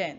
10।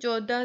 14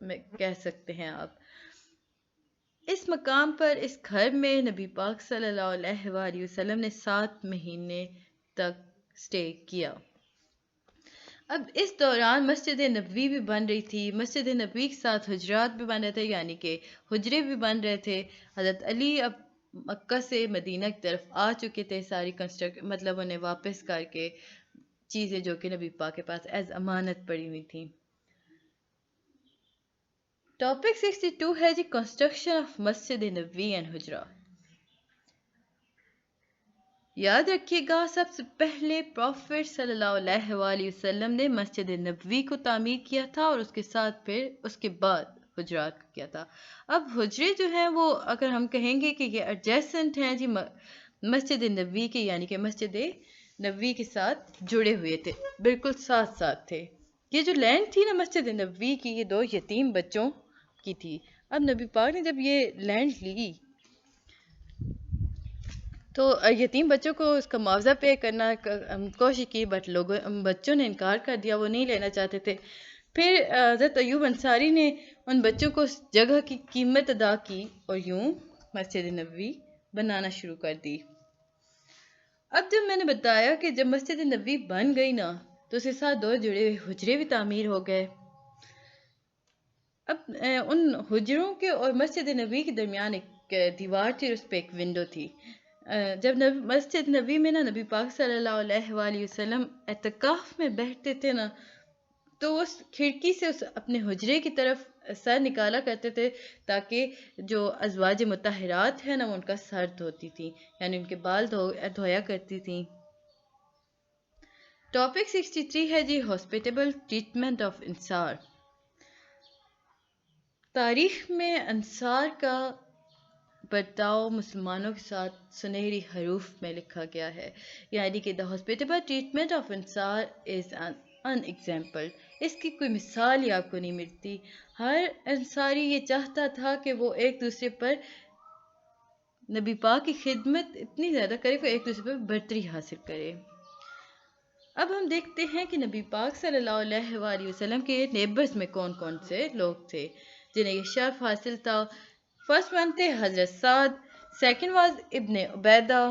میں کہہ سکتے ہیں آپ۔ اس مقام پر اس گھر میں نبی پاک صلی اللہ علیہ وآلہ وسلم نے 7 مہینے تک سٹے کیا۔ اب اس دوران مسجد نبوی بھی بن رہی تھی، مسجد نبوی کے ساتھ حجرات بھی بن رہے تھے، یعنی کہ حجرے بھی بن رہے تھے۔ حضرت علی اب مکہ سے مدینہ کی طرف آ چکے تھے، ساری مطلب انہیں واپس کر کے چیزیں جو کہ نبی پاک کے پاس ایز امانت پڑی ہوئی تھیں۔ ٹاپک 62 ہے جی construction of Masjid Nabawi and حجرہ۔ یاد رکھیے گا سب سے پہلے پروفٹ صلی اللہ علیہ وآلہ وسلم نے مسجد نبوی کو تعمیر کیا تھا، اور اس کے ساتھ پھر اس کے بعد حجرات کو کیا تھا۔ اب حجرے جو ہیں وہ اگر ہم کہیں گے کہ یہ ایڈجیسنٹ ہیں جی مسجد نبوی کے، یعنی کہ مسجد نبوی کے ساتھ جڑے ہوئے تھے، بالکل ساتھ ساتھ تھے۔ یہ جو لینڈ تھی نا مسجد نبوی کی، یہ 2 یتیم بچوں کی تھی۔ اب نبی پاک نے جب یہ لینڈ لی تو یتیم بچوں کو اس کا معاوضہ پے کرنا کوشش کی، بٹ بچوں نے انکار کر دیا، وہ نہیں لینا چاہتے تھے۔ پھر حضرت ایوب انصاری نے ان بچوں کو اس جگہ کی قیمت ادا کی اور یوں مسجد نبوی بنانا شروع کر دی۔ اب جب میں نے بتایا کہ جب مسجد نبوی بن گئی نا تو اس کے ساتھ 2 جڑے ہوئے حجرے بھی تعمیر ہو گئے۔ اب ان حجروں کے اور مسجد نبوی کے درمیان ایک دیوار تھی، اس پہ ایک ونڈو تھی۔ جب مسجد نبی میں نا نبی پاک صلی اللہ علیہ وآلہ وسلم اعتکاف میں بیٹھتے تھے نا تو اس کھڑکی سے اپنے حجرے کی طرف سر نکالا کرتے تھے تاکہ جو ازواج مطہرات ہیں نا ان کا سر دھوتی تھی، یعنی ان کے بال دھویا کرتی تھیں۔ ٹاپک 63 ہے جی ہاسپٹیبل ٹریٹمنٹ آف انصار۔ تاریخ میں انصار کا برتاؤ مسلمانوں کے ساتھ سنہری حروف میں لکھا گیا ہے، یعنی کہ the hospitable treatment of انصار is an unexampled۔ اس کی کوئی مثال ہی آپ کو نہیں ملتی۔ ہر انصاری یہ چاہتا تھا کہ وہ ایک دوسرے پر نبی پاک کی خدمت اتنی زیادہ کرے کہ ایک دوسرے پر برتری حاصل کرے۔ اب ہم دیکھتے ہیں کہ نبی پاک صلی اللہ علیہ وآلہ وسلم کے نیبرز میں کون کون سے لوگ تھے جنہیں یہ شرف حاصل تھا۔ فرسٹ ون تھے حضرت سعد، second was Ibn Ubaidah,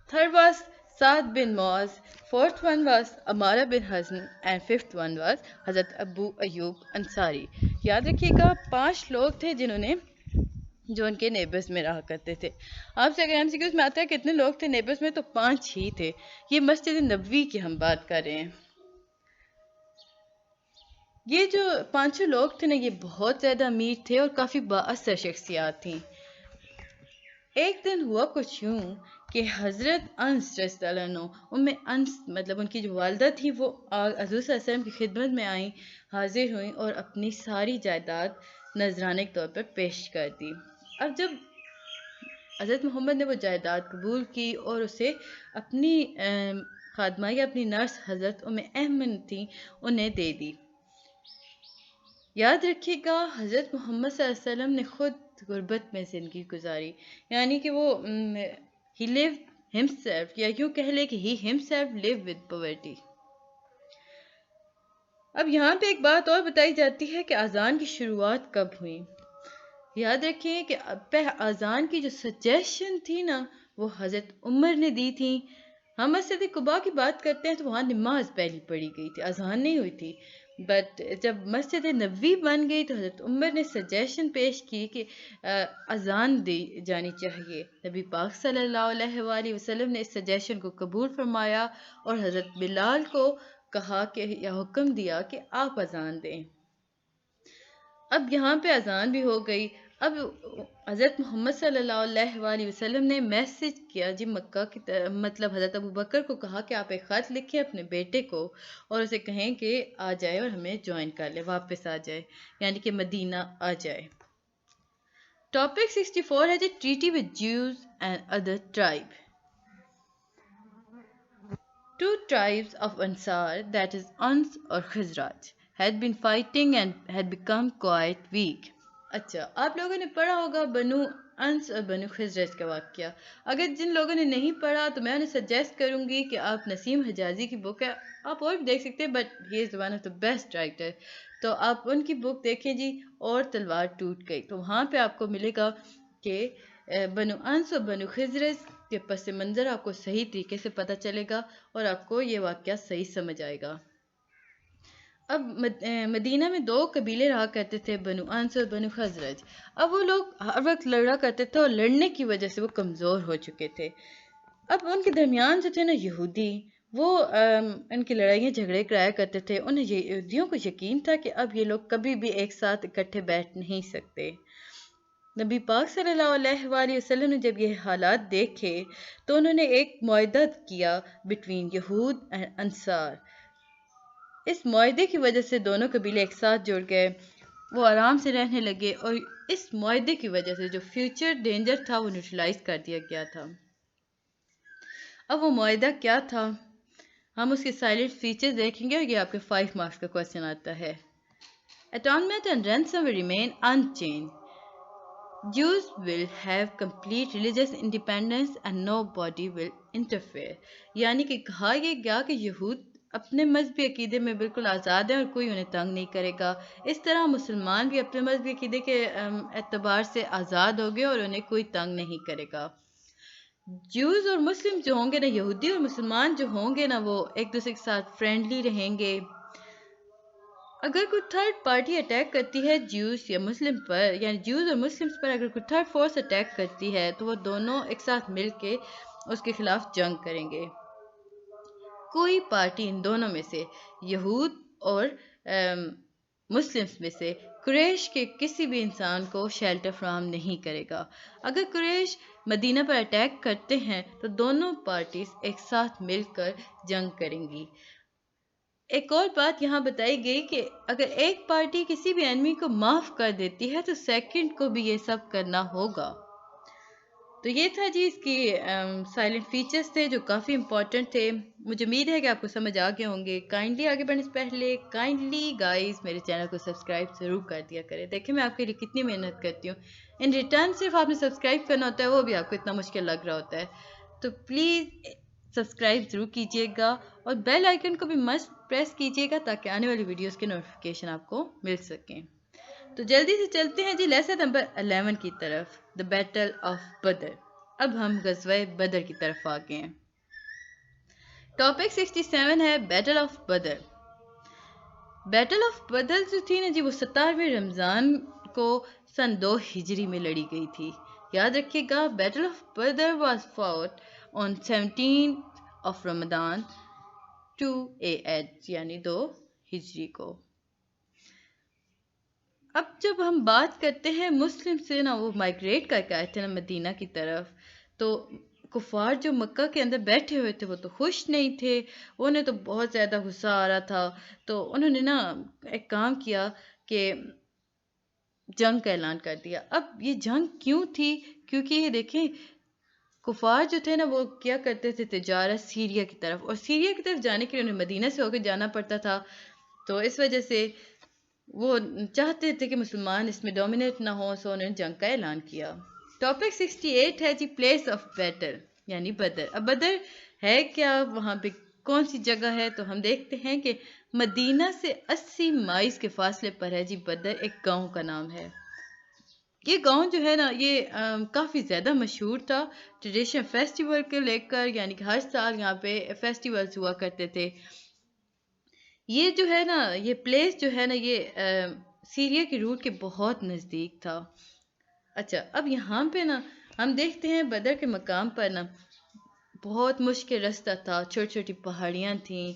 third was Saad bin Muadh, fourth one was Umarah bin Hazn, and fifth one was حضرت ابو ایوب انصاری۔ یاد رکھیے گا 5 لوگ تھے جنہوں نے جو ان کے نیبرز میں رہا کرتے تھے۔ آپ سے اگر ایم سی کیوز میں آتا ہے کتنے لوگ تھے نیبرز میں، تو 5 ہی تھے۔ یہ مسجد نبوی کی ہم بات کر رہے ہیں۔ یہ جو 5 لوگ تھے نا یہ بہت زیادہ امیر تھے اور کافی بااثر شخصیات تھیں۔ ایک دن ہوا کچھ یوں کہ حضرت انس رضی اللہ عنہ انس مطلب ان کی جو والدہ تھی وہ حضور صلی اللہ علیہ وسلم کی خدمت میں آئیں، حاضر ہوئیں اور اپنی ساری جائیداد نذرانے کے طور پر پیش کر دی۔ اب جب حضرت محمد نے وہ جائیداد قبول کی اور اسے اپنی خادمہ یا اپنی نرس حضرت ایمن تھیں انہیں دے دی۔ یاد رکھیے گا حضرت محمد صلی اللہ علیہ وسلم نے خود غربت میں زندگی گزاری، یعنی کہ وہ he lived himself، یا یوں کہہ لے کہ he himself lived with poverty۔ اب یہاں پہ ایک بات اور بتائی جاتی ہے کہ اذان کی شروعات کب ہوئی۔ یاد رکھیں کہ اذان کی جو سجیشن تھی نا وہ حضرت عمر نے دی تھی۔ ہم مسجد قباء کی بات کرتے ہیں تو وہاں نماز پہلی پڑھی گئی تھی، اذان نہیں ہوئی تھی، بٹ جب مسجد نبوی بن گئی تو حضرت عمر نے سجیشن پیش کی کہ اذان دی جانی چاہیے۔ نبی پاک صلی اللہ علیہ وآلہ وسلم نے اس سجیشن کو قبول فرمایا اور حضرت بلال کو کہا کہ یا حکم دیا کہ آپ اذان دیں۔ اب یہاں پہ اذان بھی ہو گئی۔ اب حضرت محمد صلی اللہ علیہ وآلہ وسلم نے میسج کیا جی مکہ کی مطلب حضرت ابو بکر کو کہا کہ آپ ایک خط لکھیں اپنے بیٹے کو اور اسے کہیں کہ آ جائے اور ہمیں جوائن کر لے، واپس آ جائے، یعنی کہ مدینہ آ جائے۔ ٹاپک 64 ہے جی treaty with Jews and other tribe. Two tribes of Ansar, that is Ans اور Khazraj, had been fighting and had become quite weak۔ اچھا آپ لوگوں نے پڑھا ہوگا بنو انس اور بنو خزرج کا واقعہ۔ اگر جن لوگوں نے نہیں پڑھا تو میں انہیں سجیسٹ کروں گی کہ آپ نسیم حجازی کی بک ہے، آپ اور بھی دیکھ سکتے ہیں، but he is one of the best writer. تو آپ ان کی بک دیکھیں جی، اور تلوار ٹوٹ گئی، تو وہاں پہ آپ کو ملے گا کہ بنو انس اور بنو خزرج کے پس منظر آپ کو صحیح طریقے سے پتہ چلے گا اور آپ کو یہ واقعہ صحیح سمجھ آئے گا۔ اب مدینہ میں 2 قبیلے رہا کرتے تھے، بنو انس اور بنو خزرج۔ اب وہ لوگ ہر وقت لڑا کرتے تھے اور لڑنے کی وجہ سے وہ کمزور ہو چکے تھے۔ اب ان کے درمیان جو تھے نا یہودی، وہ ان کی لڑائیاں جھگڑے کرایا کرتے تھے۔ انہیں یہودیوں کو یقین تھا کہ اب یہ لوگ کبھی بھی ایک ساتھ اکٹھے بیٹھ نہیں سکتے۔ نبی پاک صلی اللہ علیہ وآلہ وسلم نے جب یہ حالات دیکھے تو انہوں نے ایک معاہدہ کیا بٹوین یہود اینڈ انصار۔ اس معاہدے کی وجہ سے دونوں قبیلے ایک ساتھ جڑ گئے، وہ آرام سے رہنے لگے، اور اس معاہدے کی وجہ سے جو فیوچر ڈینجر تھا وہ نیوٹرلائز کر دیا گیا تھا۔ اب وہ معاہدہ کیا تھا؟ ہم اس کے سائلنٹ فیچرز دیکھیں گے اور یہ آپ کے 5 مارکس کا کوشچن آتا ہے۔ Atonement and ransom will remain unchanged. Jews will have complete religious independence and nobody will interfere. یعنی کہ کہا یہ گیا کہ یہود اپنے مذہبی عقیدے میں بالکل آزاد ہیں اور کوئی انہیں تنگ نہیں کرے گا۔ اس طرح مسلمان بھی اپنے مذہبی عقیدے کے اعتبار سے آزاد ہو گئے اور انہیں کوئی تنگ نہیں کرے گا۔ جیوز اور مسلم جو ہوں گے نا، یہودی اور مسلمان جو ہوں گے نا، وہ ایک دوسرے کے ساتھ فرینڈلی رہیں گے۔ اگر کوئی تھرڈ پارٹی اٹیک کرتی ہے جیوز یا مسلم پر، یعنی جیوز اور مسلمز پر اگر کوئی تھرڈ فورس اٹیک کرتی ہے تو وہ دونوں ایک ساتھ مل کے اس کے خلاف جنگ کریں گے۔ کوئی پارٹی ان دونوں میں سے، یہود اور مسلمز میں سے، قریش کے کسی بھی انسان کو شیلٹر فراہم نہیں کرے گا۔ اگر قریش مدینہ پر اٹیک کرتے ہیں تو دونوں پارٹیز ایک ساتھ مل کر جنگ کریں گی۔ ایک اور بات یہاں بتائی گئی کہ اگر ایک پارٹی کسی بھی انمی کو معاف کر دیتی ہے تو سیکنڈ کو بھی یہ سب کرنا ہوگا۔ تو یہ تھا جی اس کی سائلنٹ فیچرز تھے جو کافی امپورٹنٹ تھے۔ مجھے امید ہے کہ آپ کو سمجھ آ گئے ہوں گے۔ کائنڈلی آگے بڑھنے سے پہلے کائنڈلی گائز میرے چینل کو سبسکرائب ضرور کر دیا کریں۔ دیکھیں میں آپ کے لیے کتنی محنت کرتی ہوں، ان ریٹرن صرف آپ نے سبسکرائب کرنا ہوتا ہے، وہ بھی آپ کو اتنا مشکل لگ رہا ہوتا ہے۔ تو پلیز سبسکرائب ضرور کیجیے گا اور بیل آئیکن کو بھی مست پریس کیجیے گا تاکہ آنے والی ویڈیوز کے نوٹیفیکیشن آپ کو مل سکیں۔ تو جلدی سے چلتے ہیں جی لیسن نمبر 11 کی طرف، دا بیٹل آف بدر۔ اب ہم غزوہ بدر کی طرف آ گئے ہیں۔ ٹاپک 67 ہے battle of Badr. Battle of Badr جو تھی نا جی، وہ 17ویں رمضان کو سن 2 ہجری میں لڑی گئی تھی۔ یاد رکھیے گا، battle of Badr was fought on 17 of Ramadan 2 AH یعنی 2 ہجری کو۔ اب جب ہم بات کرتے ہیں مسلم سے نا، وہ مائگریٹ کر کے آئے تھے نا مدینہ کی طرف، تو کفار جو مکہ کے اندر بیٹھے ہوئے تھے وہ تو خوش نہیں تھے، انہیں تو بہت زیادہ غصہ آ رہا تھا۔ تو انہوں نے نا ایک کام کیا کہ جنگ کا اعلان کر دیا۔ اب یہ جنگ کیوں تھی؟ کیونکہ یہ دیکھیں کفار جو تھے نا وہ کیا کرتے تھے تجارت سیریا کی طرف، اور سیریا کی طرف جانے کے لیے انہیں مدینہ سے ہو کے جانا پڑتا تھا، تو اس وجہ سے وہ چاہتے تھے کہ مسلمان اس میں ڈومینیٹ نہ ہوں، سو انہوں نے جنگ کا اعلان کیا۔ ٹاپک 68 ہے جی پلیس آف بیٹل یعنی بدر۔ اب بدر ہے کیا، وہاں پہ کون سی جگہ ہے؟ تو ہم دیکھتے ہیں کہ مدینہ سے 80 مائل کے فاصلے پر ہے جی بدر، ایک گاؤں کا نام ہے۔ یہ گاؤں جو ہے نا یہ کافی زیادہ مشہور تھا ٹریڈیشن فیسٹیول کو لے کر، یعنی کہ ہر سال یہاں پہ فیسٹیولز ہوا کرتے تھے۔ یہ جو ہے نا یہ پلیس جو ہے نا یہ سیریا کی روٹ کے بہت نزدیک تھا۔ اچھا اب یہاں پہ نا ہم دیکھتے ہیں بدر کے مقام پر نا بہت مشکل رستہ تھا، چھوٹی چھوٹی پہاڑیاں تھیں،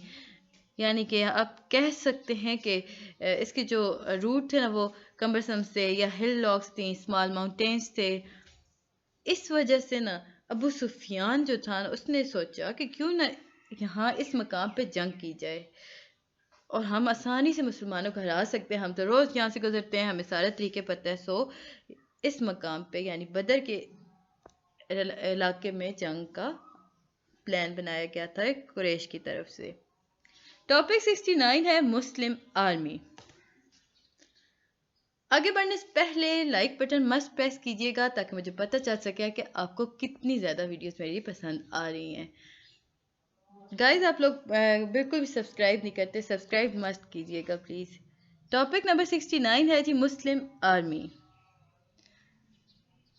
یعنی کہ آپ کہہ سکتے ہیں کہ اس کے جو روٹ تھے نا وہ کمبرسم سے یا ہل لاکس تھیں، اسمال ماؤنٹینز تھے۔ اس وجہ سے نا ابو سفیان جو تھا نا اس نے سوچا کہ کیوں نہ یہاں اس مقام پہ جنگ کی جائے اور ہم آسانی سے مسلمانوں کو ہرا سکتے ہیں، ہم تو روز یہاں سے گزرتے ہیں، ہمیں سارے طریقے پتہ ہے۔ سو اس مقام پہ یعنی بدر کے علاقے میں جنگ کا پلان بنایا گیا تھا قریش کی طرف سے۔ ٹاپک 69 ہے مسلم آرمی۔ آگے بڑھنے سے پہلے لائک بٹن مست پریس کیجیے گا تاکہ مجھے پتہ چل سکے کہ آپ کو کتنی زیادہ ویڈیوز میری پسند آ رہی ہیں۔ گائز آپ لوگ بالکل بھی سبسکرائب نہیں کرتے، سبسکرائب مست کیجیے گا پلیز۔ ٹاپک نمبر 69 ہے جی مسلم آرمی.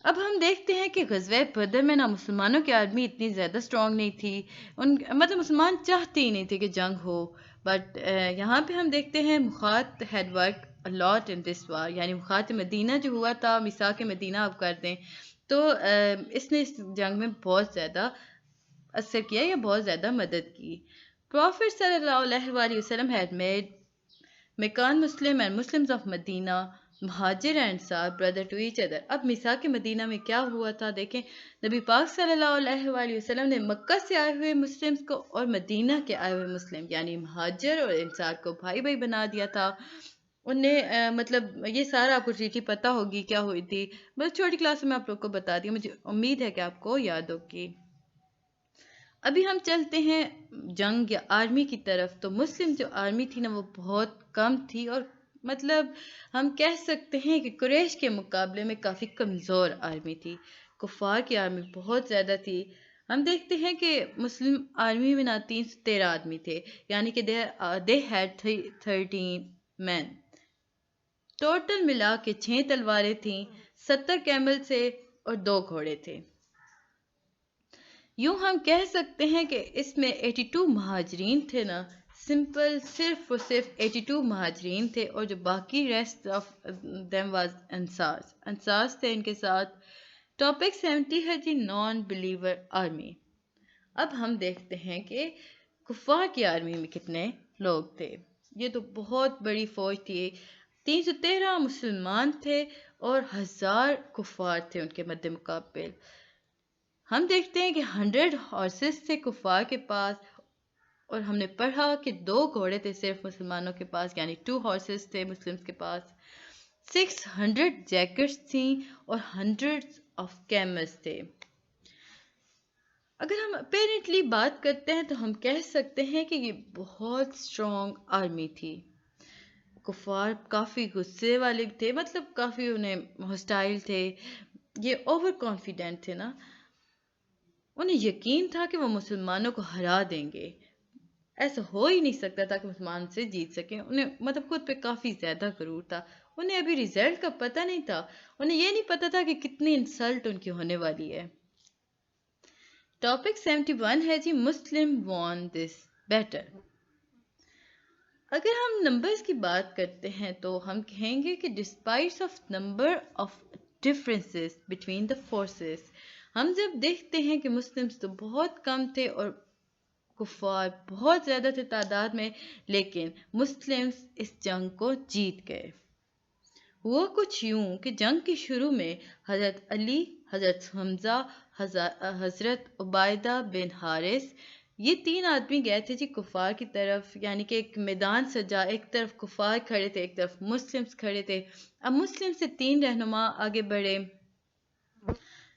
اب ہم دیکھتے ہیں کہ غزوہ بدر میں مسلمانوں کی آرمی اتنی زیادہ اسٹرانگ نہیں تھی. مطلب مسلمان چاہتے ہی نہیں تھے کہ جنگ ہو. بٹ یہاں پہ ہم دیکھتے ہیں مخاط ہیڈ ورک الاٹ ان دس وار، یعنی مخاط مدینہ جو ہوا تھا، میثاق مدینہ آپ کر دیں، تو اس نے اس جنگ میں بہت زیادہ اثر کیا یا بہت زیادہ مدد کی. پروفٹ صلی اللہ علیہ وآلہ وسلم had made مکان مسلم اینڈ مسلمز آف مدینہ مہاجر اینڈ انصار برادر ٹو ایچ ادر. اب میثاق مدینہ میں کیا ہوا تھا دیکھیں، نبی پاک صلی اللہ علیہ وآلہ وسلم نے مکہ سے آئے ہوئے مسلمز کو اور مدینہ کے آئے ہوئے مسلم یعنی مہاجر اور انصار کو بھائی بھائی بنا دیا تھا. انہیں مطلب یہ سارا آپ کو ٹریٹی پتہ ہوگی کیا ہوئی تھی، بس چھوٹی کلاس میں آپ لوگ کو بتا دیا، مجھے امید ہے کہ آپ کو یاد ہوگی. ابھی ہم چلتے ہیں جنگ یا آرمی کی طرف. تو مسلم جو آرمی تھی نا وہ بہت کم تھی، اور مطلب ہم کہہ سکتے ہیں کہ قریش کے مقابلے میں کافی کمزور آرمی تھی. کفار کی آرمی بہت زیادہ تھی. ہم دیکھتے ہیں کہ مسلم آرمی میں 313 آدمی تھے، یعنی کہ they had 13 men. ٹوٹل ملا کے 6 تلواریں تھیں، 70 کیمل سے اور 2 گھوڑے تھے. یوں ہم کہہ سکتے ہیں کہ اس میں 82 مہاجرین تھے نا، سمپل صرف اور صرف 82 مہاجرین تھے، اور جو باقی ریسٹ آف دیم واز انصارز تھے ان کے ساتھ. ٹاپک 70 ہے جی نان بلیور آرمی. اب ہم دیکھتے ہیں کہ کفار کی آرمی میں کتنے لوگ تھے. یہ تو بہت بڑی فوج تھی. 313 مسلمان تھے اور 1000 کفار تھے ان کے مد مقابل. ہم دیکھتے ہیں کہ 100 ہارسز تھے کفار کے پاس، اور ہم نے پڑھا کہ 2 گھوڑے تھے صرف مسلمانوں کے پاس، یعنی 2 ہارسز تھے مسلمز کے پاس. 600 جیکٹس تھیں اور 100 آف کیملز تھے. اگر ہم اپیرنٹلی بات کرتے ہیں تو ہم کہہ سکتے ہیں کہ یہ بہت اسٹرانگ آرمی تھی. کفار کافی غصے والے تھے، مطلب کافی انہیں ہاسٹائل تھے. یہ اوور کانفیڈنٹ تھے نا، انہیں یقین تھا کہ وہ مسلمانوں کو ہرا دیں گے. ایسا ہو ہی نہیں سکتا تھا کہ مسلمان سے جیت سکیں. انہیں مطلب خود پہ کافی زیادہ غرور تھا. انہیں ابھی ریزلٹ کا پتہ نہیں تھا. انہیں یہ نہیں پتہ تھا کہ کتنی انسلٹ ان کی ہونے والی ہے. ٹاپک 71 ہے جی مسلم وان دس بیٹل. اگر ہم نمبرز کی بات کرتے ہیں تو ہم کہیں گے کہ despite of number of differences between the forces, ہم جب دیکھتے ہیں کہ مسلمز تو بہت کم تھے اور کفار بہت زیادہ تھے تعداد میں، لیکن مسلمز اس جنگ کو جیت گئے. ہوا کچھ یوں کہ جنگ کے شروع میں حضرت علی، حضرت حمزہ، حضرت عبیدہ بن حارث، یہ 3 آدمی گئے تھے جی کفار کی طرف. یعنی کہ ایک میدان سجا، ایک طرف کفار کھڑے تھے، ایک طرف مسلمز کھڑے تھے. اب مسلم سے 3 رہنما آگے بڑھے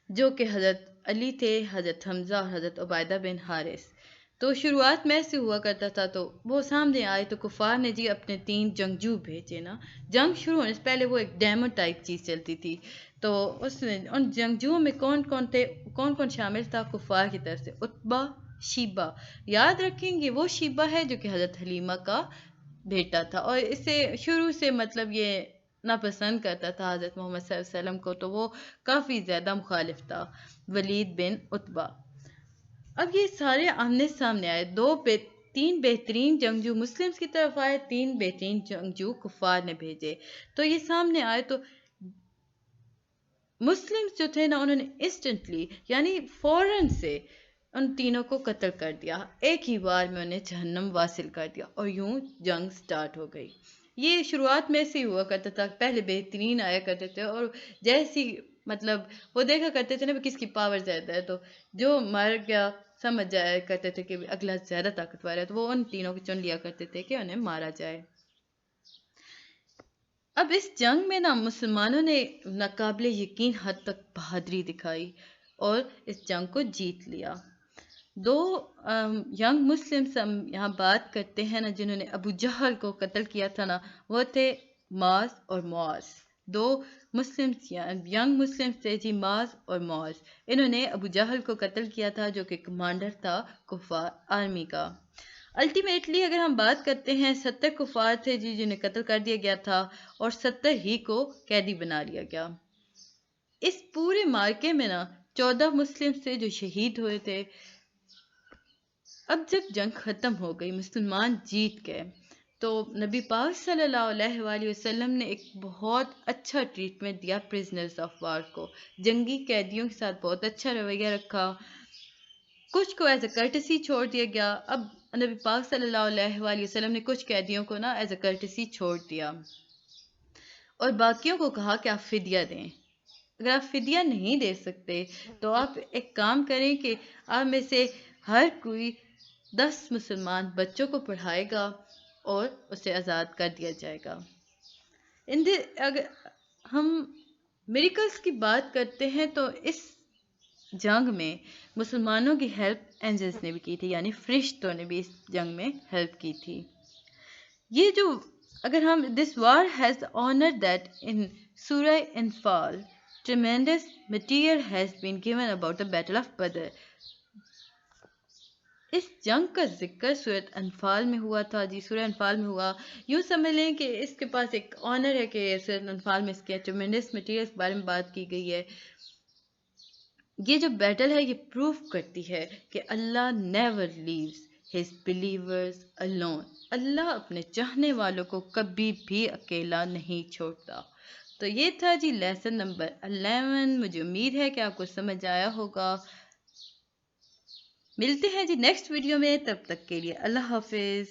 جو کہ حضرت علی تھے، حضرت حمزہ اور حضرت عبیدہ بن حارث. تو شروعات میں سے ہوا کرتا تھا، تو وہ سامنے آئے تو کفار نے جی اپنے 3 جنگجو بھیجے نا. جنگ شروع ہونے سے پہلے وہ ایک ڈیمو ٹائپ چیز چلتی تھی. تو اس نے ان جنگجوؤں میں کون کون تھے، کون کون شامل تھا کفار کی طرف سے؟ عتبہ، شیبہ. یاد رکھیں گے وہ شیبہ ہے جو کہ حضرت حلیمہ کا بیٹا تھا، اور اسے شروع سے مطلب یہ ناپسند کرتا تھا حضرت محمد صلی اللہ علیہ وسلم کو، تو وہ کافی زیادہ مخالف تھا. ولید بن عتبہ. اب یہ سارے آمنے سامنے آئے. 3 بہترین جنگجو مسلمز کی طرف آئے، 3 بہترین جنگجو کفار نے بھیجے. تو یہ سامنے آئے تو مسلمز جو تھے نا انہوں نے انسٹنٹلی یعنی فوراً سے ان تینوں کو قتل کر دیا. ایک ہی بار میں انہیں جہنم واصل کر دیا، اور یوں جنگ سٹارٹ ہو گئی. یہ شروعات میں سے ہوا کرتا تھا. پہلے بہترین آیا کرتے تھے، اور جیسی مطلب وہ دیکھا کرتے تھے نا کس کی پاور زیادہ ہے، تو جو مر گیا سمجھ جایا کرتے تھے کہ اگلا زیادہ طاقتور ہے، تو وہ ان تینوں کو چن لیا کرتے تھے کہ انہیں مارا جائے. اب اس جنگ میں نا مسلمانوں نے ناقابل یقین حد تک بہادری دکھائی اور اس جنگ کو جیت لیا. 2 ینگ مسلمز ہم یہاں بات کرتے ہیں نا جنہوں نے ابو جہل کو قتل کیا تھا نا، وہ تھے معاذ اور معاذ. 2 مسلمز ینگ مسلمز تھے جی، معاذ اور معاذ. انہوں نے ابو جہل کو قتل کیا تھا جو کہ کمانڈر تھا کفار آرمی کا. الٹیمیٹلی اگر ہم بات کرتے ہیں 70 کفار تھے جی جنہیں قتل کر دیا گیا تھا اور 70 ہی کو قیدی بنا لیا گیا۔ اس پورے مارکے میں 14 مسلم سے جو شہید ہوئے تھے۔ اب جب جنگ ختم ہو گئی، مسلمان جیت گئے، تو نبی پاک صلی اللہ علیہ وآلہ وسلم نے ایک بہت اچھا ٹریٹمنٹ دیا پرزنرز آف وار کو، جنگی قیدیوں کے ساتھ بہت اچھا رویہ رکھا، کچھ کو ایز اے کرٹسی چھوڑ دیا گیا۔ اب نبی پاک صلی اللہ علیہ وآلہ وسلم نے کچھ قیدیوں کو ایز اے کرٹسی چھوڑ دیا اور باقیوں کو کہا کہ آپ فدیہ دیں۔ اگر آپ فدیہ نہیں دے سکتے تو آپ ایک کام کریں کہ آپ میں سے ہر کوئی 10 مسلمان بچوں کو پڑھائے گا اور اسے آزاد کر دیا جائے گا۔ اگر ہم میریکلز کی بات کرتے ہیں تو اس جنگ میں مسلمانوں کی ہیلپ اینجلز نے بھی کی تھی، یعنی فرشتوں نے بھی اس جنگ میں ہیلپ کی تھی۔ یہ جو اگر ہم this war has honored that in سورہ انفال tremendous material has been given about the battle of Badr۔ اس جنگ کا ذکر سورۃ انفال میں ہوا تھا جی، سورہ انفال میں ہوا۔ یوں سمجھ لیں کہ اس کے پاس ایک آنر ہے کہ سورۃ انفال میں اس کے ٹریمنڈس مٹیریل کے بارے میں بات کی گئی ہے۔ یہ جو بیٹل ہے یہ پروف کرتی ہے کہ Allah never leaves his believers alone۔ اللہ اپنے چاہنے والوں کو کبھی بھی اکیلا نہیں چھوڑتا۔ تو یہ تھا جی لیسن نمبر 11۔ مجھے امید ہے کہ آپ کو سمجھ آیا ہوگا۔ ملتے ہیں جی نیکسٹ ویڈیو میں، تب تک کے لیے اللہ حافظ۔